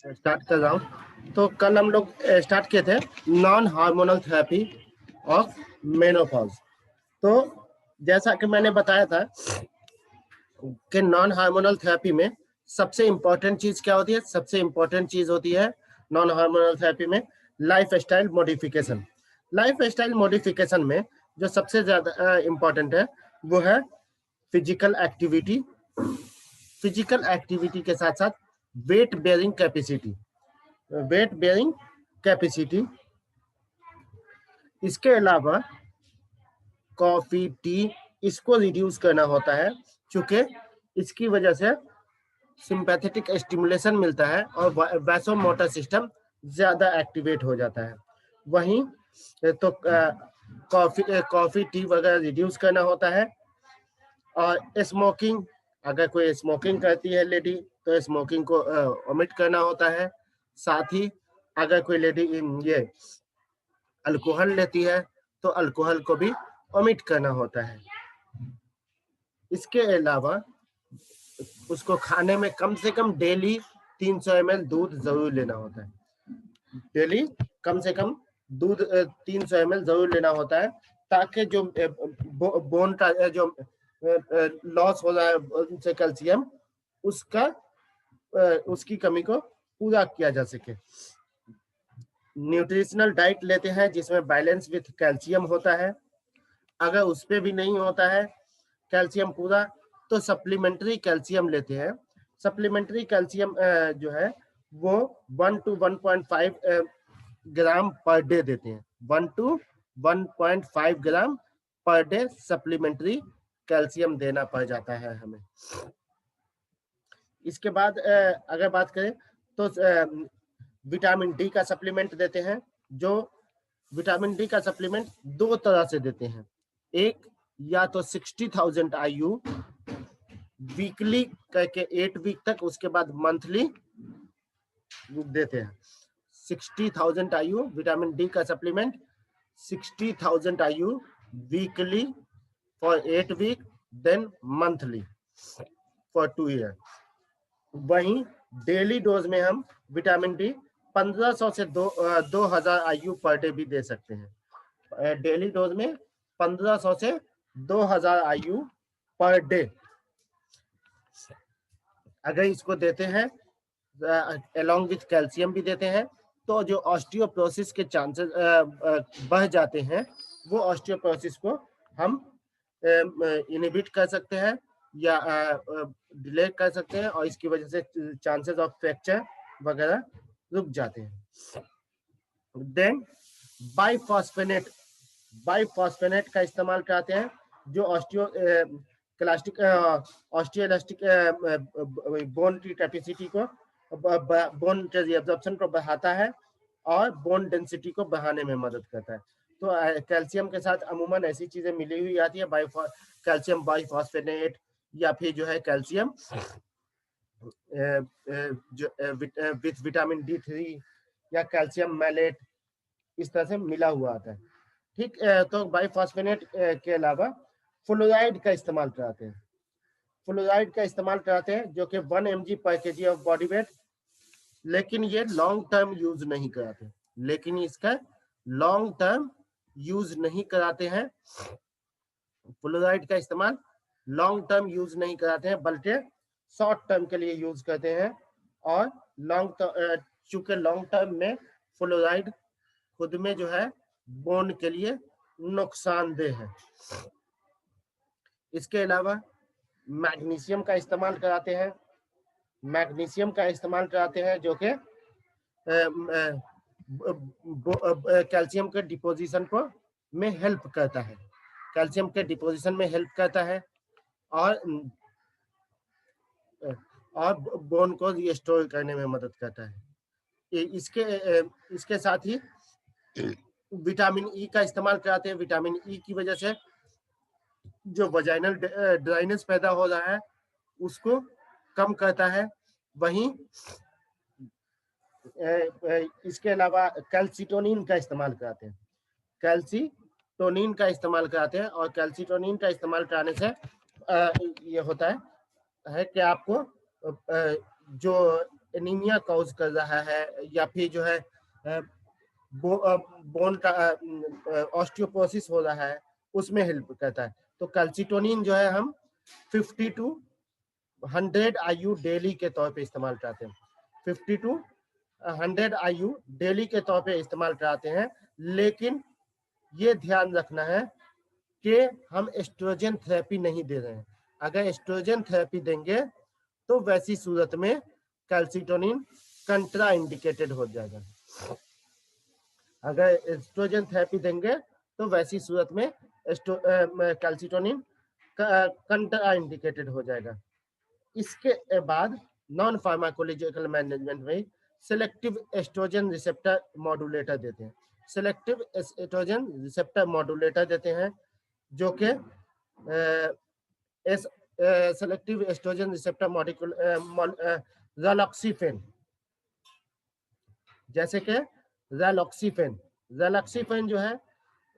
Start कर रहा हूँ। तो कल हम लोग स्टार्ट किए थे non hormonal therapy of menopause. तो जैसा कि मैंने बताया था कि नॉन हार्मोनल थेरेपी में सबसे इम्पोर्टेंट चीज क्या होती है? सबसे इम्पोर्टेंट चीज होती है नॉन हार्मोनल थेरेपी में life style modification. Life style modification में जो सबसे ज्यादा इम्पोर्टेंट है वो है फिजिकल एक्टिविटी। फिजिकल एक्टिविटी के साथ साथ weight bearing capacity. Weight bearing capacity. इसके अलावा कॉफी, टी, इसको रिड्यूस करना होता है, क्योंकि इसकी वजह से सिंपैथेटिक स्टिमुलेशन मिलता है और वैसोमोटर सिस्टम ज्यादा एक्टिवेट हो जाता है। वहीं तो कॉफी टी वगैरह रिड्यूस करना होता है। और स्मोकिंग, अगर कोई स्मोकिंग करती है लेडी तो स्मोकिंग को ओमिट करना होता है। साथ ही अगर कोई लेडी ये अल्कोहल लेती है तो अल्कोहल को भी ओमिट करना होता है। इसके अलावा उसको खाने में कम से कम डेली 300 ml दूध जरूर लेना होता है। डेली कम से कम दूध 300 ml जरूर लेना होता है, ताकि जो बोन का जो लॉस हो रहा है उनसे कैल्शियम, उसकी कमी को पूरा किया जा सके। न्यूट्रिशनल डाइट लेते हैं जिसमें बैलेंस विथ कैल्शियम होता है। अगर उस पर भी नहीं होता है कैल्शियम पूरा, तो सप्लीमेंट्री कैल्शियम लेते हैं। सप्लीमेंट्री कैल्शियम जो है वो 1 to 1.5 ग्राम पर डे देते हैं। 1 to 1.5 gram per day supplementary calcium देना पड़ जाता है हमें। इसके बाद अगर बात करें तो विटामिन डी का सप्लीमेंट देते हैं। जो विटामिन डी का सप्लीमेंट दो तरह से देते हैं। एक या तो 60,000 IU वीकली करके 8 वीक तक, उसके बाद मंथली देते हैं। 60,000 IU विटामिन डी का supplement, 60,000 IU weekly for 8 week, then monthly for 2 year. वहीं डेली डोज में हम विटामिन डी 1500 से 2000 IU पर डे भी दे सकते हैं। डेली डोज में 1500 से 2000 IU पर डे अगर इसको देते हैं along विथ कैल्शियम भी देते हैं, तो जो ऑस्टियोपोरोसिस के चांसेस बढ़ जाते हैं, वो ऑस्टियोपोरोसिस को हम इनहिबिट कर सकते हैं या डिले कर सकते हैं, और इसकी वजह से चांसेस ऑफ फ्रैक्चर वगैरह रुक जाते हैं। देन बाइफॉस्फेनेट का इस्तेमाल करते हैं, जो ऑस्टियोइलास्टिक बोन की कैपेसिटी को, बोन के रिएब्जॉर्प्शन को बढ़ाता है और बोन डेंसिटी को बढ़ाने में मदद करता है। तो कैल्शियम के साथ अमूमन ऐसी चीजें मिली हुई आती है, कैल्शियम बाइफॉस्फेनेट, या फिर जो है कैल्शियम विथ विटामिन D3 या कैल्शियम मैलेट, इस तरह से मिला हुआ आता है। ठीक, तो बाइफॉस्फेनेट के अलावा फ्लोराइड का इस्तेमाल कराते हैं। फ्लोराइड का इस्तेमाल कराते हैं जो कि 1 mg पर kg ऑफ बॉडी वेट, लेकिन ये लॉन्ग टर्म यूज नहीं कराते। लेकिन इसका लॉन्ग टर्म यूज नहीं कराते हैं। फ्लोराइड का इस्तेमाल लॉन्ग टर्म यूज नहीं कराते हैं, बल्कि शॉर्ट टर्म के लिए यूज करते हैं। और चूंकि लॉन्ग टर्म में फ्लोराइड खुद में जो है बोन के लिए नुकसानदेह है। इसके अलावा मैग्नीशियम का इस्तेमाल कराते हैं। मैग्नीशियम का इस्तेमाल कराते हैं जो कि कैल्शियम के डिपोजिशन को में हेल्प करता है। कैल्शियम के डिपोजिशन में हेल्प करता है और बोन को रिस्टोर करने में मदद करता है। इसके साथ ही विटामिन ई का इस्तेमाल कराते हैं। विटामिन ई की वजह से जो वजाइनल ड्राइनेस पैदा हो रहा है उसको कम करता है। वहीं इसके अलावा कैल्सिटोनिन का इस्तेमाल कराते हैं। कैल्सिटोनिन का इस्तेमाल कराते हैं, और कैल्सिटोनिन का इस्तेमाल कराने से ये होता है कि आपको जो एनीमिया कॉज कर रहा है या फिर जो है बोन का ऑस्टियोपोरोसिस हो रहा है, उसमें हेल्प करता है। तो कैल्सिटोनिन जो है हम 50 to 100 IU डेली के तौर पे इस्तेमाल कराते हैं। 50 to 100 IU डेली के तौर पे इस्तेमाल कराते हैं, लेकिन ये ध्यान रखना है कि हम एस्ट्रोजन थेरेपी नहीं दे रहे हैं। अगर एस्ट्रोजन थेरेपी देंगे तो वैसी सूरत में कैल्सिटोनिन कंट्रा इंडिकेटेड हो जाएगा। अगर एस्ट्रोजन थेरेपी देंगे तो वैसी सूरत में कैल्सिटोनिन कंट्रा इंडिकेटेड हो जाएगा। इसके बाद नॉन फार्माकोलॉजिकल मैनेजमेंट में सिलेक्टिव एस्ट्रोजन रिसेप्टर मॉड्यूलेटर देते हैं। सिलेक्टिव एस्ट्रोजन रिसेप्टर मॉड्यूलेटर देते हैं जो कि सेलेक्टिव एस्ट्रोजन रिसेप्टर रैलॉक्सिफेन, जैसे कि रैलॉक्सिफेन जो है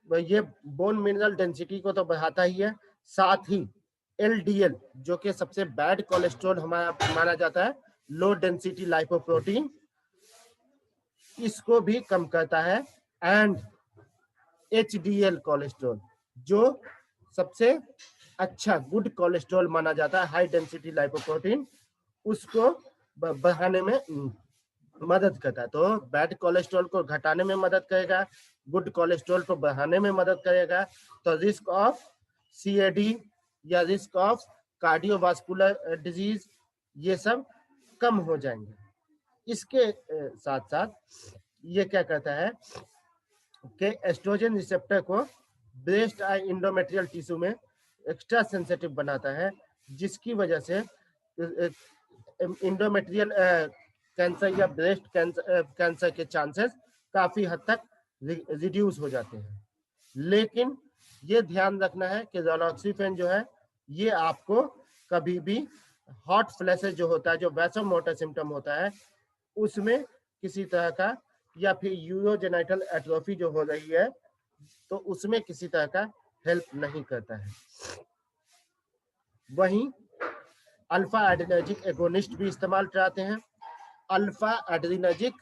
ये बोन मिनरल डेंसिटी को तो बढ़ाता ही है, साथ ही एलडीएल जो कि सबसे बैड कोलेस्ट्रॉल हमारा माना जाता है, लो डेंसिटी लाइपोप्रोटीन, इसको भी कम करता है। एंड एचडीएल कोलेस्ट्रॉल जो सबसे अच्छा गुड कोलेस्ट्रॉल माना जाता है, हाई डेंसिटी लाइपोप्रोटीन, उसको बढ़ाने में मदद करता है। तो बैड कोलेस्ट्रॉल को घटाने में मदद करेगा, गुड कोलेस्ट्रॉल को बढ़ाने में मदद करेगा। तो रिस्क ऑफ सीएडी या रिस्क ऑफ कार्डियोवास्कुलर डिजीज ये सब कम हो जाएंगे। इसके साथ साथ ये क्या कहता है कि एस्ट्रोजन रिसेप्टर को ब्रेस्ट और इंडोमेट्रियल टिश्यू में एक्स्ट्रा सेंसिटिव बनाता है, जिसकी वजह से इंडोमेट्रियल कैंसर या ब्रेस्ट कैंसर के चांसेस काफी हद तक रिड्यूस हो जाते हैं। लेकिन ये ध्यान रखना है कि रैलॉक्सिफेन जो है ये आपको कभी भी हॉट फ्लैशेस जो होता है, जो वैसोमोटर सिम्टम होता है, उसमें किसी तरह का, या फिर यूरोजेनाइटल एट्रोफी जो हो रही है तो उसमें किसी तरह का हेल्प नहीं करता है। वहीं अल्फा एड्रेनर्जिक एगोनिस्ट भी इस्तेमाल कराते हैं। अल्फा एड्रेनर्जिक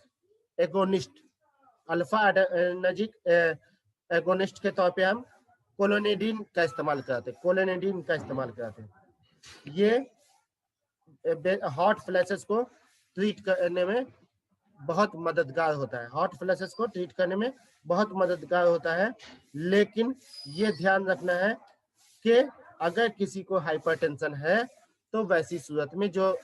एगोनिस्ट के तौर पे हम कोलोनिडीन का इस्तेमाल कराते हैं। ये हॉट फ्लैशेस को ट्रीट करने में बहुत मददगार होता है। लेकिन ये ध्यान रखना है कि अगर किसी को हाइपरटेंशन है तो वैसी सूरत में, जो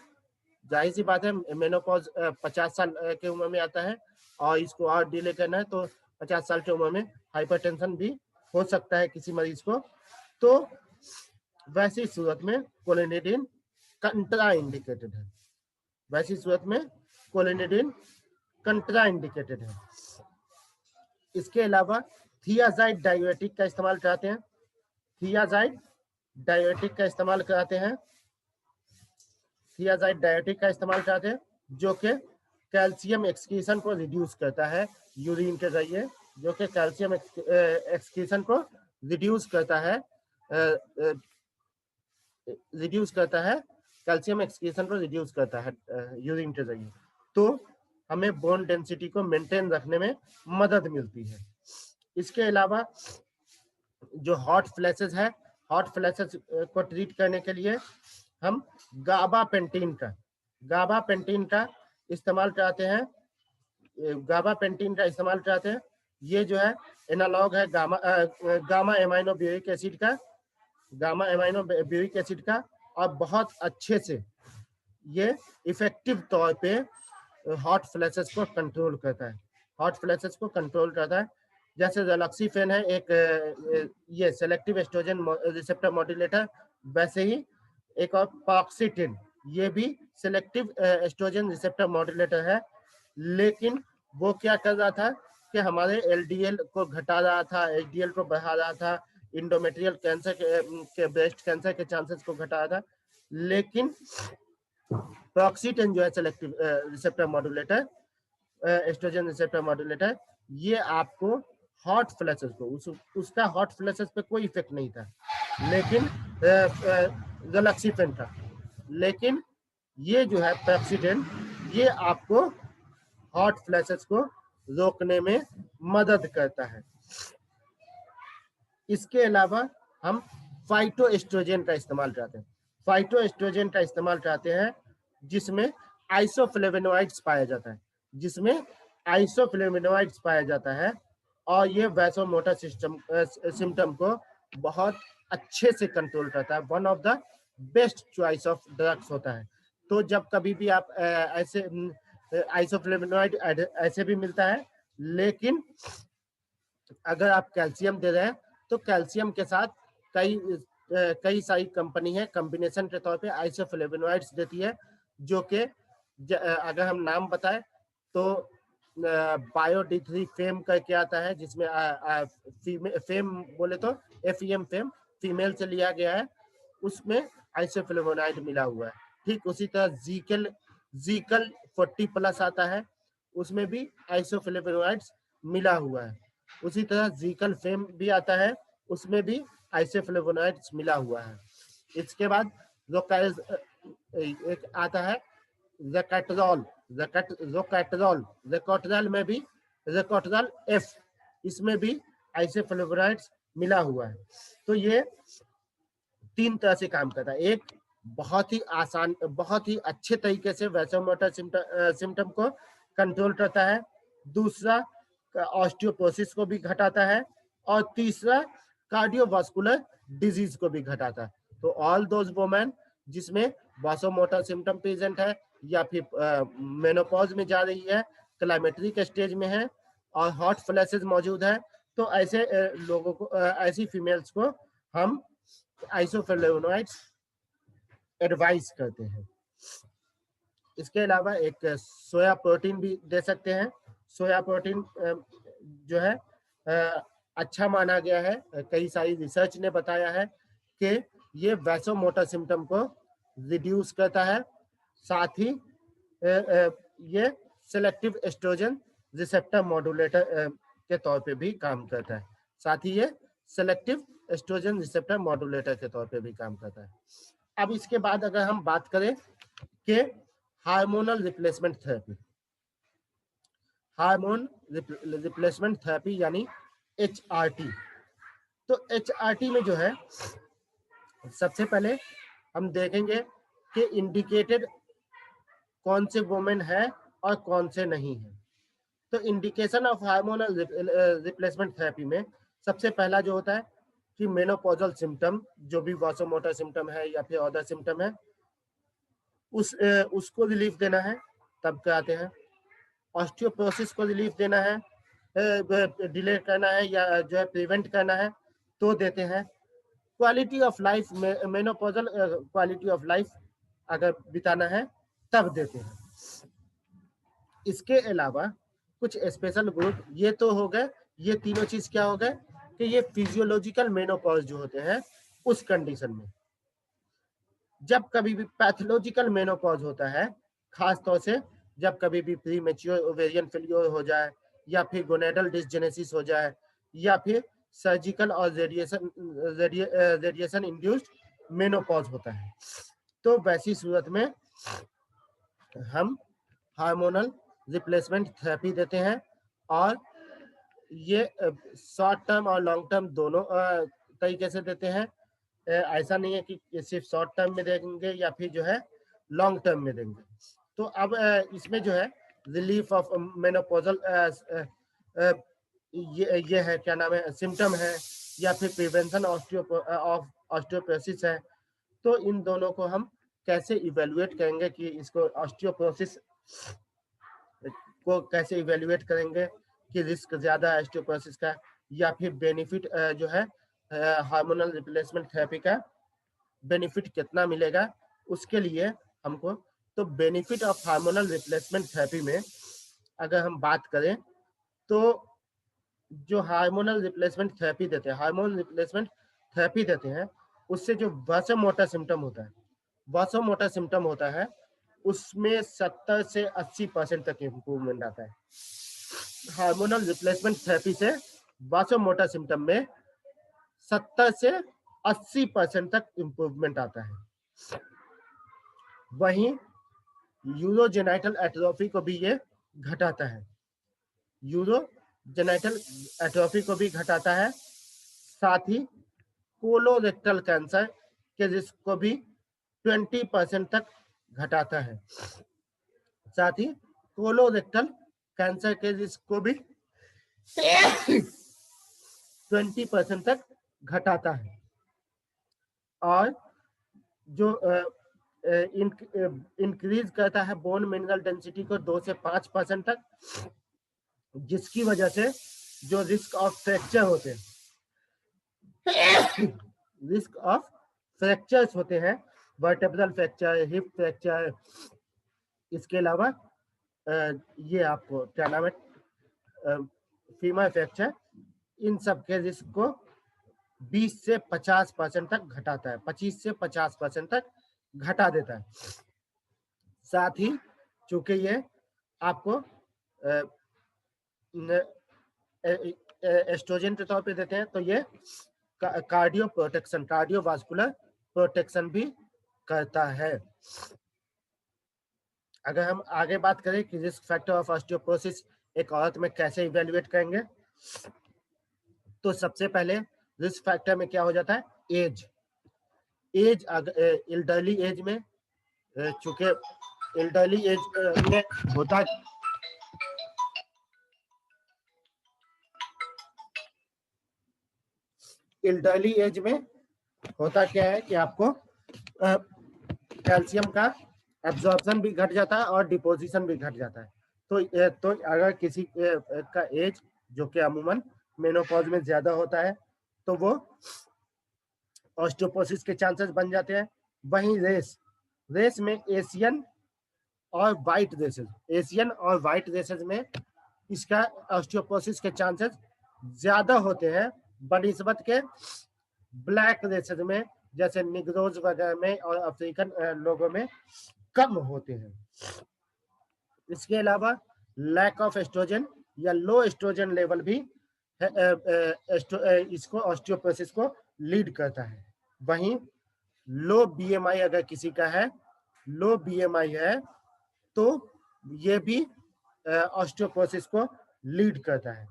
जाहिर सी बात है मेनोपॉज 50 साल के उम्र में आता है और इसको और डिले करना है, तो 50 साल की उम्र में हाइपरटेंशन भी हो सकता है किसी मरीज को, तो वैसी सूरत में कोलिनिडीन कंट्रा इंडिकेटेड है। इसके अलावा थियाजाइड डाययूरेटिक का इस्तेमाल कराते हैं, जो कि कैल्शियम एक्सक्रीशन को रिड्यूस करता है यूरिन के जरिए, यूरिन के जरिए। तो हमें बोन डेंसिटी को मेंटेन रखने में मदद मिलती है। इसके अलावा जो हॉट फ्लैशेस को ट्रीट करने के लिए हम गाबापेंटीन का इस्तेमाल कराते हैं। ये जो है एनालॉग है गामा एमाइनो ब्यूरिक एसिड का, और बहुत अच्छे से ये इफेक्टिव तौर पे हॉट फ्लैशेस को कंट्रोल करता है। जैसे रैलॉक्सिफेन है एक ये सेलेक्टिव एस्ट्रोजन रिसेप्टर मॉड्यूलेटर, वैसे ही एक और पॉक्सीटिन, ये भी सेलेक्टिव एस्ट्रोजन रिसेप्टर मॉड्यूलेटर है। लेकिन वो क्या कर रहा था कि हमारे एलडीएल को घटा रहा था, एचडीएल को बढ़ा रहा था, इंडोमेट्रियल कैंसर के ब्रेस्ट कैंसर के चांसेस को घटा रहा था। लेकिन पॉक्सीटिन जो है selective receptor modulator, estrogen receptor modulator, ये आपको हॉट फ्लैशेस को, उसका हॉट फ्लैशेस पे कोई इफेक्ट नहीं था, लेकिन रैलॉक्सिफेन का। लेकिन ये जो है पॉक्सीटिन, ये आपको हॉट फ्लैशेस को रोकने में मदद करता है। इसके अलावा हम फाइटोएस्ट्रोजन का इस्तेमाल करते हैं। फाइटोएस्ट्रोजन का इस्तेमाल करते हैं जिसमें आइसोफ्लेवोनॉइड्स पाया जाता है, और ये वैसोमोटर सिम्टम को बहुत अच्छे से कंट्रोल करता है। One of the best choice of drugs होता है। तो जब कभी भी आप ऐसे आइसोफ्लेवोनॉइड ऐसे भी मिलता है, लेकिन अगर आप कैल्शियम दे रहे हैं तो कैल्शियम के साथ कई सारी कंपनी है कॉम्बिनेशन के तौर पे आइसोफ्लेवोनॉइड्स देती है, जो कि अगर हम नाम बताएं तो बायोडी3 फेम करके आता है, जिसमें फेम बोले तो FEM फेम फीमेल से लिया गया है, उसमें आइसोफ्लेवोनॉइड मिला हुआ है। ठीक उसी तरह जीकल 40+ आता है, उसमें भी आइसोफ्लेवोनॉइड्स मिला हुआ है। उसी तरह जीकल फेम भी आता है, उसमें भी आइसोफ्लेवोनॉइड्स मिला हुआ है। इसके बाद एक आता है ज़ोकैटरॉल में भी ज़ोकैटरॉल F, इसमें भी आइसोफ्लेवोनॉइड्स मिला हुआ है। तो ये 3 तरह से काम करता है। एक बहुत ही आसान, बहुत ही अच्छे तरीके से वैसोमोटर सिम्टम को कंट्रोल करता है। दूसरा ऑस्टियोपोरोसिस को भी घटाता है, और तीसरा कार्डियोवास्कुलर डिजीज को भी घटाता है। तो ऑल दोज वुमेन जिसमें वासोमोटर सिम्टम प्रेजेंट है, या फिर मेनोपॉज में जा रही है, क्लाइमेट्रिक स्टेज में है, और हॉट फ्लैशेस मौजूद है, तो ऐसे लोगों को, ऐसी फीमेल्स को हम आइसोफ्लेवोनॉइड्स एडवाइस करते हैं। इसके अलावा एक सोया प्रोटीन भी दे सकते हैं। सोया प्रोटीन जो है अच्छा माना गया है, कई सारी रिसर्च ने बताया है कि ये वैसोमोटर सिम्टम को रिड्यूस करता है, साथ ही ये सेलेक्टिव एस्ट्रोजन रिसेप्टर मॉड्यूलेटर के तौर पे भी काम करता है। साथ ही ये सेलेक्टिव एस्ट्रोजन रिसेप्टर मॉड्यूलेटर के तौर पे भी काम करता है। अब इसके बाद अगर हम बात करें कि hormonal replacement therapy, hormone replacement therapy यानी HRT। तो HRT में जो है, सबसे पहले हम देखेंगे कि इंडिकेटेड कौन से वुमेन है और कौन से नहीं है। तो indication of hormonal replacement therapy में सबसे पहला जो होता है कि मेनोपॉजल सिम्टम, जो भी वासोमोटर सिम्टम है या फिर अदर सिम्टम है, उसको रिलीफ देना है, तब कराते हैं। ऑस्टियोपोरोसिस को रिलीफ देना है, डिले करना है या जो है प्रिवेंट करना है, तो देते हैं। क्वालिटी ऑफ लाइफ में मेनोपॉजल क्वालिटी ऑफ लाइफ अगर बिताना है तब देते हैं। इसके अलावा कुछ स्पेशल ग्रुप, ये तो हो गए, ये तीनों चीज क्या हो गए कि ये फिजियोलॉजिकल मेनोपॉज जो होते हैं उस कंडीशन में। जब कभी भी पैथोलॉजिकल मेनोपॉज होता है, खास तौर से जब कभी भी प्रीमेच्योर ओवेरियन फेल्योर हो जाए, या फिर गोनेडल डिसजेनेसिस हो जाए, या फिर सर्जिकल और रेडिएशन इंड्यूस्ड मेनोपॉज होता है, तो वैसी सूरत में हम हार्मोनल रिप्लेसमेंट थेरेपी देते हैं। और ये शॉर्ट टर्म और लॉन्ग टर्म दोनों तरीके से देते हैं। ऐसा नहीं है कि सिर्फ शॉर्ट टर्म में देंगे या फिर जो है लॉन्ग टर्म में देंगे। तो अब इसमें जो है रिलीफ ऑफ मेनोपॉजल ये है, क्या नाम है, सिम्टम है, या फिर प्रिवेंशन ऑफ ऑस्टियोपोरोसिस है। तो इन दोनों को हम कैसे इवेलुएट करेंगे कि इसको ऑस्टियोपोरोसिस को कैसे इवेलुएट करेंगे कि रिस्क ज्यादा है ऑस्टियोपोरोसिस का, या फिर बेनिफिट जो है हार्मोनल रिप्लेसमेंट थेरेपी का बेनिफिट कितना मिलेगा, उसके लिए हमको, तो benefit of hormonal replacement therapy में अगर हम बात करें, तो जो हार्मोनल रिप्लेसमेंट थेरेपी देते हैं, हार्मोन रिप्लेसमेंट थेरेपी देते हैं, उससे जो वासोमोटर सिम्टम होता है, उसमें 70 से 80% तक इम्प्रूवमेंट आता है। हार्मोनल रिप्लेसमेंट थेरेपी से वासोमोटर सिम्टम में 70 से 80% तक इम्प्रूवमेंट आता है। वहीं यूरोजेनाइटल एट्रोफी को भी ये घटाता है, यूरोजेनाइटल एट्रोफी को भी घटाता है। साथ ही कोलोरेक्टल कैंसर के रिस्क को भी 20% तक घटाता है। साथ ही कोलोरेक्टल कैंसर के रिस्क को भी 20% तक घटाता है। और जो इंक्रीज करता है बोन मिनरल डेंसिटी को 2 से 5% तक, जिसकी वजह से जो रिस्क ऑफ फ्रैक्चर होते हैं, रिस्क ऑफ फ्रैक्चर्स होते हैं, वर्टेब्रल फ्रैक्चर, हिप फ्रैक्चर, इसके अलावा ये आपको क्या नाम है, फीमर फ्रैक्चर, इन सब के रिस्क को 20 से 50% तक घटाता है, 25 से 50% तक घटा देता है। साथ ही चूंकि ये आपको एस्ट्रोजन के तौर पे देते हैं, तो ये कार्डियो प्रोटेक्शन, कार्डियोवास्कुलर प्रोटेक्शन भी करता है। अगर हम आगे बात करें कि रिस्क फैक्टर ऑफ ऑस्टियोपोरोसिस एक औरत में कैसे इवेल्युएट करेंगे, तो सबसे पहले रिस्क फैक्टर में क्या हो जाता है, एज एल्डरली एज में, चूंकि एल्डरली एज में होता एल्डरली एज में होता क्या है कि आपको कैल्शियम का एब्जॉर्प्शन भी घट जाता है और डिपोजिशन भी घट जाता है। तो अगर किसी का एज जो कि अमूमन मेनोपॉज में ज्यादा होता है, तो वो ऑस्टियोपोरोसिस के चांसेस बन जाते हैं। वहीं रेस में एशियन और वाइट रेसेस में इसका ऑस्टियोपोरोसिस के चांसेस ज्यादा होते हैं बनिस्बत के ब्लैक रेसेस में, जैसे निग्रोज वगैरह में और अफ्रीकन लोगों में कम होते हैं। इसके अलावा लैक ऑफ एस्ट्रोजन या लो एस्ट्रोजन लेवल भी इसको ऑस्टियोपोरोसिस को लीड करता है। वहीं लो बीएमआई अगर किसी का है, लो बीएमआई है, तो ये भी ऑस्टियोपोरोसिस को लीड करता है।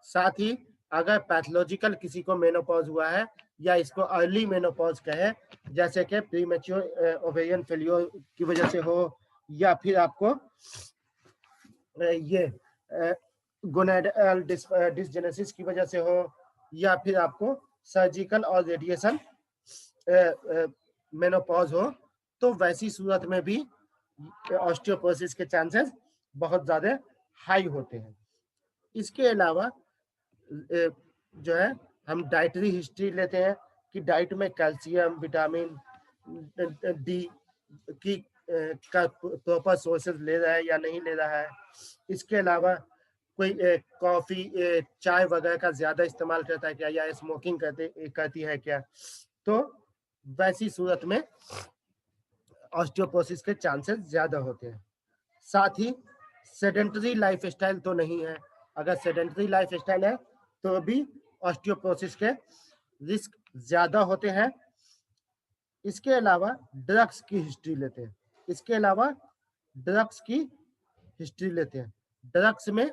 साथ ही अगर पैथोलॉजिकल किसी को मेनोपॉज हुआ है या इसको अर्ली मेनोपॉज कहे, जैसे कि प्रीमेच्योर ओवेरियन फेल्योर की वजह से हो, या फिर आपको ये गोनेडल डिसजेनेसिस की वजह से हो, या फिर आपको सर्जिकल और रेडिएशन मेनोपॉज हो, तो वैसी सूरत में भी ऑस्टियोपोरोसिस के चांसेस बहुत ज्यादा हाई होते हैं। इसके अलावा जो है हम डाइटरी हिस्ट्री लेते हैं कि डाइट में कैल्शियम, विटामिन डी की का प्रॉपर सोर्सेज ले रहा है या नहीं ले रहा है। इसके अलावा कोई कॉफी चाय वगैरह का ज्यादा इस्तेमाल करता है क्या, या स्मोकिंग करती है क्या, तो वैसी सूरत में ऑस्टियोपोरोसिस के चांसेस ज्यादा होते हैं। साथ ही सेडेंटरी लाइफस्टाइल तो नहीं है, अगर सेडेंटरी लाइफस्टाइल है तो भी ऑस्टियोपोरोसिस के रिस्क ज्यादा होते हैं। इसके अलावा ड्रग्स की हिस्ट्री लेते हैं, ड्रग्स में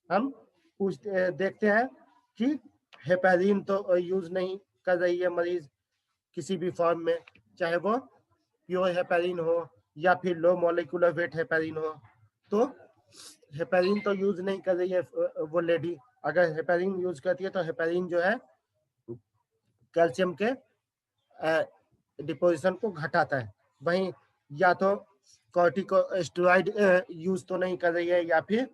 हम देखते हैं कि हेपेरिन तो यूज नहीं कर रही है मरीज किसी भी फॉर्म में, चाहे वो प्योर हेपेरिन हो या फिर लो मॉलिक्यूलर वेट हेपेरिन हो, तो हेपेरिन तो यूज नहीं कर रही है वो लेडी। अगर हेपेरिन यूज करती है तो हेपेरिन जो है कैल्शियम के डिपोजिशन को घटाता है। वहीं या तो कॉर्टिकोस्टेरॉइड यूज तो नहीं कर रही है, या फिर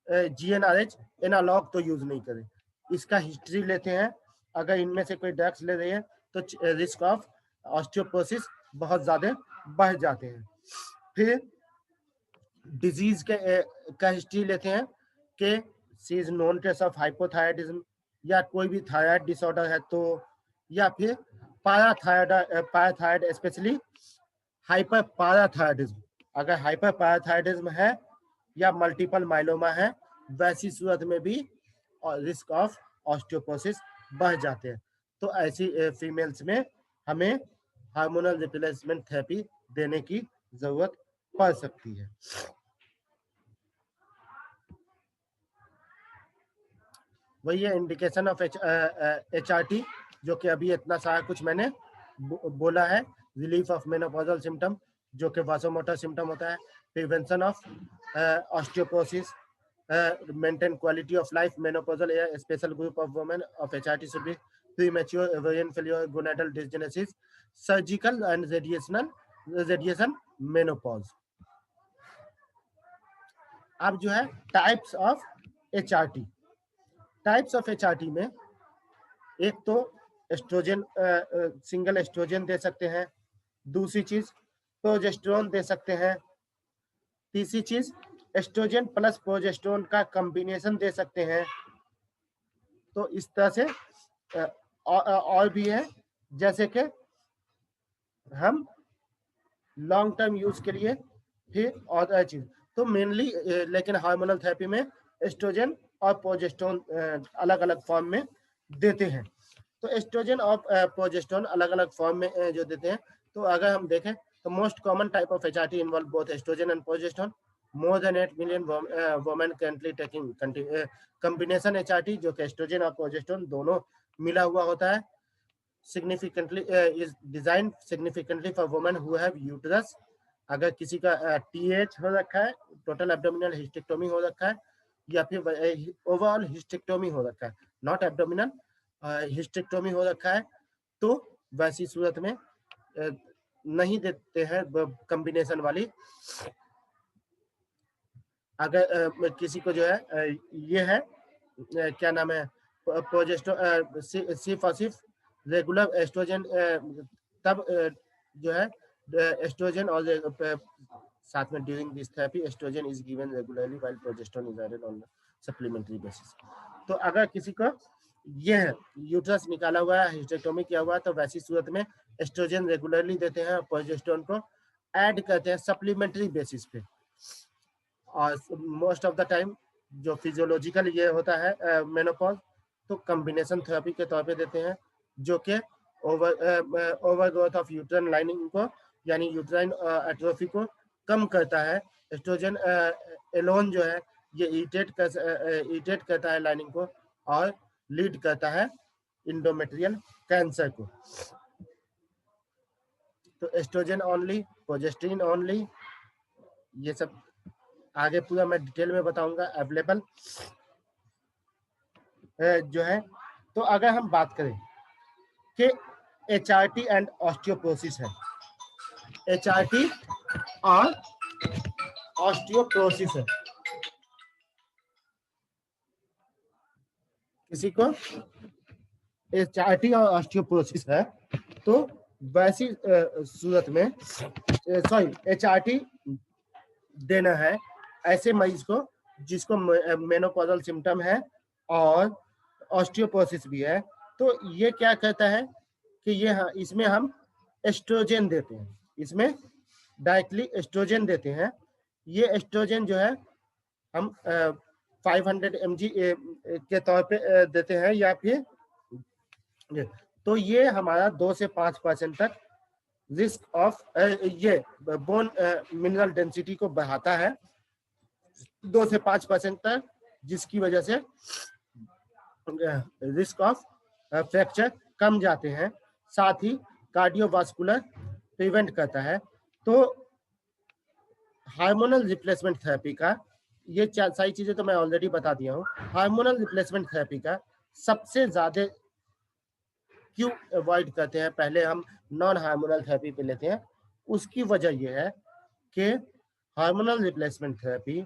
जीएनआरएच एनालॉग तो यूज नहीं कर रही। इसका हिस्ट्री लेते हैं, अगर इनमें से कोई ड्रग्स ले रही है तो रिस्क ऑफ ऑस्टियोपोरोसिस बहुत ज्यादा बढ़ जाते हैं। फिर डिजीज का हिस्ट्री लेते हैं कि she is known case of hypothyroidism, या कोई भी थायराइड डिसऑर्डर है तो, या फिर पाराथायराइड स्पेशली हाइपर पाराथायराइडिज्म, अगर हाइपर पाराथायराइडिज्म है या मल्टीपल माइलोमा है, वैसी सूरत में भी रिस्क ऑफ ऑस्टियोपोरोसिस बढ़ जाते हैं। तो ऐसी फीमेल्स में हमें हार्मोनल रिप्लेसमेंट थेरेपी देने की जरूरत पड़ सकती है। वही है इंडिकेशन ऑफ HRT, जो कि अभी इतना सारा कुछ मैंने बोला है। रिलीफ ऑफ मेनोपॉजल सिम्टम, जो कि वासोमोटर सिम्टम होता है। Prevention of osteoporosis, maintain quality of life, menopausal special group of women of HRT should be premature ovarian failure, gonadal dysgenesis, surgical and radiation menopause. अब जो है types of HRT। Types of HRT में एक तो oestrogen, single oestrogen दे सकते हैं। दूसरी चीज प्रोजेस्टेरोन दे सकते हैं। तीसरी चीज एस्ट्रोजन प्लस प्रोजेस्टेरोन का कॉम्बिनेशन दे सकते हैं। तो इस तरह से और भी है, जैसे कि हम लॉन्ग टर्म यूज के लिए फिर और चीज। तो मेनली लेकिन हार्मोनल थेरेपी में एस्ट्रोजन और प्रोजेस्टेरोन अलग अलग फॉर्म में देते हैं। तो एस्ट्रोजन और प्रोजेस्टेरोन अलग अलग फॉर्म में जो देते हैं। तो अगर हम देखें तो most common type of HRT involve both estrogen and progesterone. More than 8 million women currently taking combination HRT, जो कि एस्ट्रोजन और प्रोजेस्टेरोन दोनों मिला हुआ होता है। significantly is designed significantly for women who have uterus। अगर किसी का TH हो रखा है, टोटल एब्डोमिनल हिस्टेक्टोमी हो रखा है, या फिर ओवरऑल हिस्टेक्टोमी हो रखा है, नॉट एब्डोमिनल हिस्टेक्टोमी हो रखा है, तो वैसी सूरत में नहीं देते हैं कॉम्बिनेशन वाली। अगर किसी को जो है ये है क्या नाम है प्रोजेस्टेरोन सिर्फ और सिर्फ रेगुलर एस्ट्रोजन, तब जो है एस्ट्रोजन और साथ में during this therapy estrogen is given regularly while progesterone is added on supplementary basis. तो अगर किसी को ये है यूट्रस निकाला हुआ है, हिस्टेक्टोमी किया हुआ है, तो वैसी सूरत में एस्ट्रोजन रेगुलरली देते हैं, प्रोजेस्टेरोन को ऐड करते हैं सप्लीमेंट्री बेसिस पे। और मोस्ट ऑफ द टाइम जो फिजियोलॉजिकल ये होता है मेनोपॉज, तो कॉम्बिनेशन थेरेपी के तौर पे देते हैं, जो कि over growth of uterine lining को, यानी यूट्राइन एट्रोफी को कम करता है। एस्ट्रोजन एलोन जो है ये इरिटेट करता है लाइनिंग को और लीड करता है इंडोमेट्रियल कैंसर को। तो एस्ट्रोजन ओनली, प्रोजेस्टेरोन ओनली, ये सब आगे पूरा मैं डिटेल में बताऊंगा अवेलेबल जो है। तो अगर हम बात करें कि HRT एंड ऑस्टियोपोरोसिस है, HRT और ऑस्टियोपोरोसिस है, किसी को HRT और ऑस्टियोपोरोसिस है, तो वैसी सूरत में HRT देना है ऐसे मरीज को जिसको मेनोपॉजल सिम्टम है और ऑस्टियोपोरोसिस भी है। तो ये क्या कहता है कि ये इसमें हम एस्ट्रोजन देते हैं, इसमें डायरेक्टली एस्ट्रोजन देते हैं। ये एस्ट्रोजन जो है हम 500 mg के तौर पे देते हैं, या फिर तो ये हमारा 2 से 5% तक रिस्क ऑफ ये बोन मिनरल डेंसिटी को बढ़ाता है 2 से 5% तक, जिसकी वजह से रिस्क ऑफ फ्रैक्चर कम जाते हैं। साथ ही कार्डियोवास्कुलर प्रिवेंट करता है। तो हार्मोनल रिप्लेसमेंट थेरेपी का ये सारी चीजें तो मैं ऑलरेडी बता दिया हूँ। हार्मोनल रिप्लेसमेंट थेरेपी का सबसे ज्यादा क्यों अवॉइड करते हैं, पहले हम नॉन हार्मोनल थेरेपी पे लेते हैं, उसकी वजह यह है कि हार्मोनल रिप्लेसमेंट थेरेपी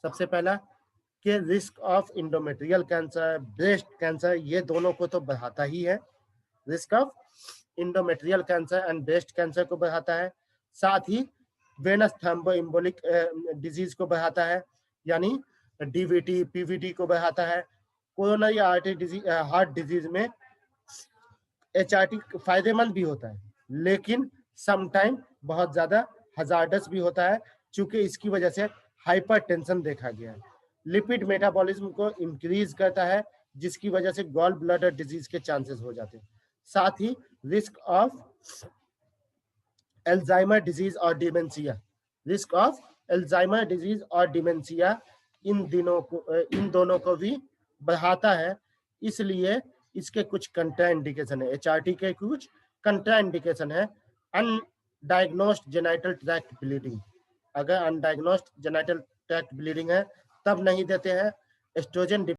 सबसे पहला कि risk of endometrial cancer, breast cancer, ये दोनों को तो बढ़ाता ही है। Risk of endometrial cancer and breast cancer को बढ़ाता है। साथ ही वेनस थ्रोम्बोएम्बोलिक डिजीज को बढ़ाता है, यानी DVT, PVT को बढ़ाता है। Coronary artery disease, heart disease में HRT फायदेमंद भी होता है, लेकिन समटाइम बहुत ज्यादा हजार्डस भी होता है, चूंकि इसकी वजह से हाइपरटेंशन देखा गया है। लिपिड मेटाबॉलिज्म को इंक्रीज करता है, जिसकी वजह से गॉल ब्लैडर डिजीज के चांसेस हो जाते हैं। साथ ही रिस्क ऑफ एल्जाइमर डिजीज और dementia, risk of Alzheimer disease और डिमेंशिया इन दोनों को भी बढ़ाता है। इसलिए इसके कुछ कंट्राइंडिकेशन है, एचआरटी के कुछ कंट्राइंडिकेशन है। अनडायग्नोस्ड जेनिटल ट्रैक्ट ब्लीडिंग, अगर अनडायग्नोस्ड जेनिटल ट्रैक्ट ब्लीडिंग है तब नहीं देते हैं। एस्ट्रोजन